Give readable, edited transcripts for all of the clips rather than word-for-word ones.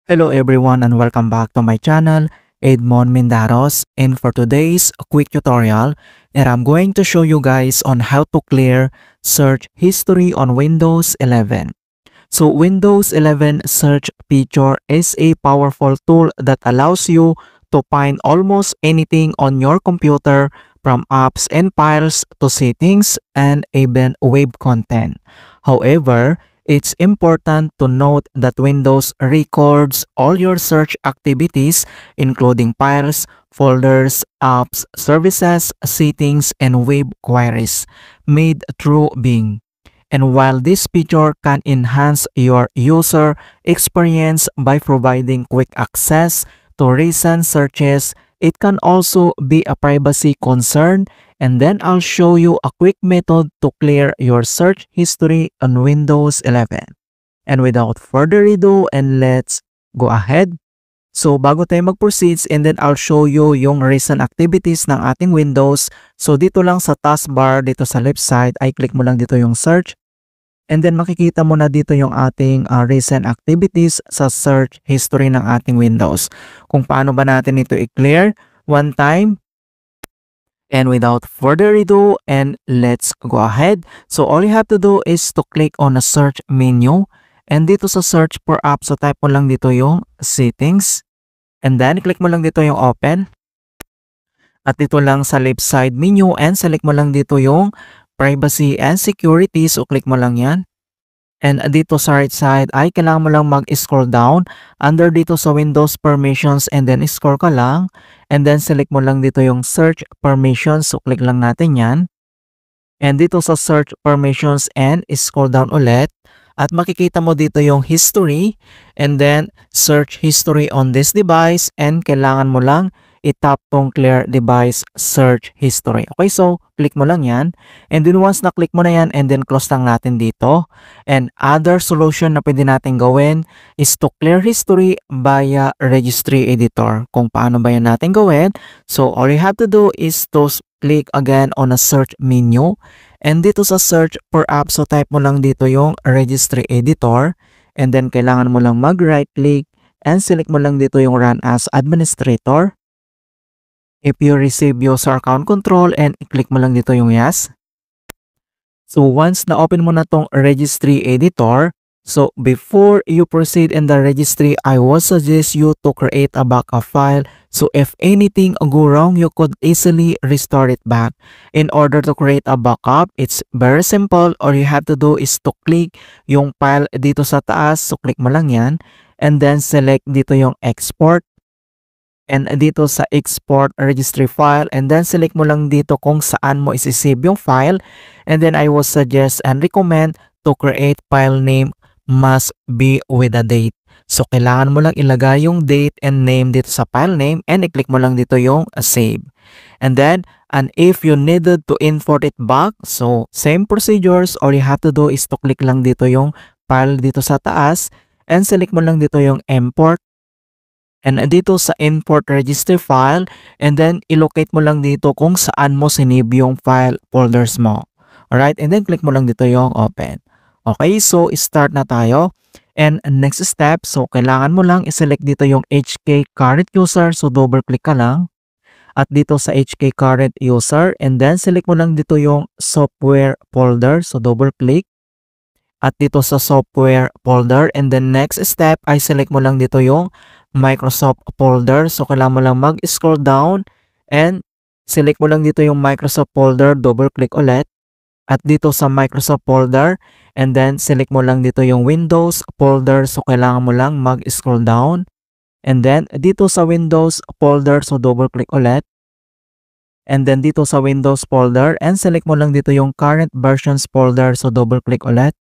Hello everyone and welcome back to my channel, Edmond Mendaros, and for today's quick tutorial, I'm going to show you guys on how to clear search history on Windows 11. So Windows 11 search feature is a powerful tool that allows you to find almost anything on your computer, from apps and files to settings and even web content. However, it's important to note that Windows records all your search activities, including files, folders, apps, services, settings, and web queries made through Bing. And while this feature can enhance your user experience by providing quick access to recent searches, it can also be a privacy concern. And then I'll show you a quick method to clear your search history on Windows 11. And without further ado, and let's go ahead. So bago tayo mag-proceed, and then I'll show you yung recent activities ng ating Windows. So dito lang sa taskbar, dito sa left side, ay click mo lang dito yung search. And then makikita mo na dito yung ating recent activities sa search history ng ating Windows. Kung paano ba natin ito i-clear one time. And without further ado, and let's go ahead. So all you have to do is to click on the search menu. And dito sa search for apps, so type mo lang dito yung settings. And then click mo lang dito yung open. At dito lang sa left side menu and select mo lang dito yung privacy and security. So click mo lang yan. And dito sa right side ay kailangan mo lang mag-scroll down under dito sa Windows permissions, and then scroll ka lang. And then select mo lang dito yung search permissions. So click lang natin yan. And dito sa search permissions and scroll down ulit. At makikita mo dito yung history and then search history on this device, and kailangan mo lang i-tap tong clear device search history. Okay, so click mo lang yan. And then once na click mo na yan, and then close lang natin dito. And other solution na pwede natin gawin is to clear history via registry editor. Kung paano ba yan natin gawin? So all you have to do is to click again on a search menu. And dito sa search for apps, so type mo lang dito yung registry editor. And then kailangan mo lang mag-right click and select mo lang dito yung run as administrator. If you receive user account control, and click mo lang dito yung yes. So once na-open mo na tong registry editor, so before you proceed in the registry, I would suggest you to create a backup file. So if anything go wrong, you could easily restore it back. In order to create a backup, it's very simple. All you have to do is to click yung file dito sa taas. So click mo lang yan. And then select dito yung export. And dito sa export registry file, and then select mo lang dito kung saan mo isi-save yung file. And then I would suggest and recommend to create file name must be with a date. So kailangan mo lang ilagay yung date and name dito sa file name, and i-click mo lang dito yung save. And then, and if you needed to import it back, so same procedures, all you have to do is to click lang dito yung file dito sa taas, and select mo lang dito yung import. And dito sa import registry file, and then ilocate mo lang dito kung saan mo sinave yung file folders mo. Alright, and then click mo lang dito yung open. Okay, so start na tayo. And next step, so kailangan mo lang iselect dito yung HK current user. So double click ka lang. At dito sa HK current user, and then select mo lang dito yung software folder. So double click. At dito sa software folder, and then next step ay select mo lang dito yung Microsoft folder. So kailangan mo lang mag-scroll down and select mo lang dito yung Microsoft folder, double click ulit. At dito sa Microsoft folder, and then select mo lang dito yung Windows folder. So kailangan mo lang mag-scroll down. And then dito sa Windows folder, so double click ulit. And then dito sa Windows folder, and select mo lang dito yung current versions folder. So double click ulit.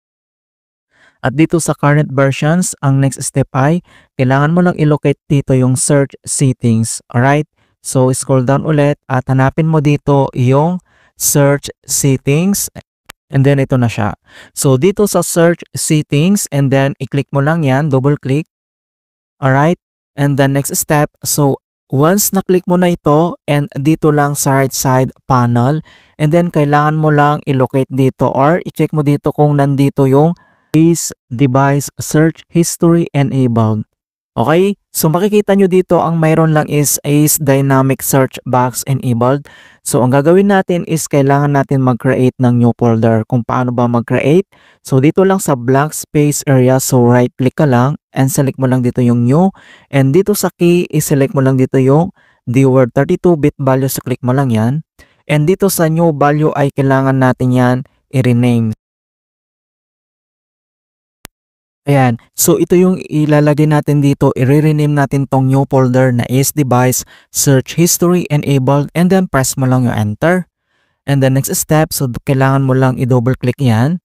At dito sa current versions, ang next step ay kailangan mo lang ilocate dito yung search settings. Alright? So scroll down ulit at hanapin mo dito yung search settings. And then ito na siya. So dito sa search settings, and then i-click mo lang yan, double click. Alright? And the next step, so once na-click mo na ito, and dito lang sa right side panel, and then kailangan mo lang ilocate dito or i-check mo dito kung nandito yung is device search history enabled. Okay, so makikita nyo dito ang mayroon lang is dynamic search box enabled. So ang gagawin natin is kailangan natin mag-create ng new folder. Kung paano ba mag-create? So dito lang sa blank space area, so right click ka lang and select mo lang dito yung new. And dito sa key, i-select mo lang dito yung the word 32-bit value, so click mo lang yan. And dito sa new value ay kailangan natin yan i-rename. Ayan. So, ito yung ilalagay natin dito. I-rename natin tong new folder na is device search history enabled and then press mo lang yung enter. And the next step, so kailangan mo lang i-double click yan.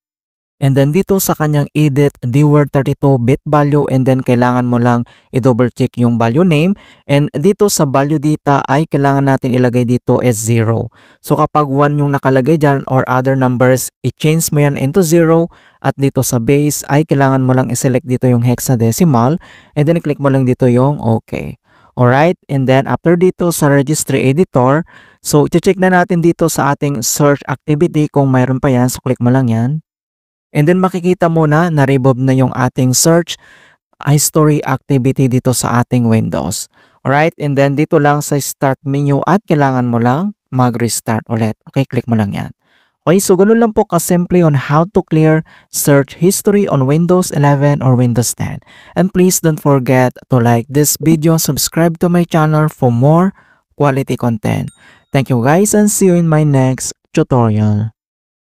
And then dito sa kanyang edit the word 32-bit value and then kailangan mo lang i-double check yung value name. And dito sa value data ay kailangan natin ilagay dito as 0. So kapag 1 yung nakalagay dyan or other numbers, i-change mo yan into 0. At dito sa base ay kailangan mo lang i-select dito yung hexadecimal and then click mo lang dito yung OK. Alright, and then after dito sa registry editor, so i-check na natin dito sa ating search activity kung mayroon pa yan. So click mo lang yan. And then makikita mo na na-remove na yung ating search history activity dito sa ating Windows. Alright, and then dito lang sa start menu at kailangan mo lang mag-restart ulit. Okay, click mo lang yan. Okay, so ganun lang po kasimple on how to clear search history on Windows 11 or Windows 10. And please don't forget to like this video, subscribe to my channel for more quality content. Thank you guys and see you in my next tutorial.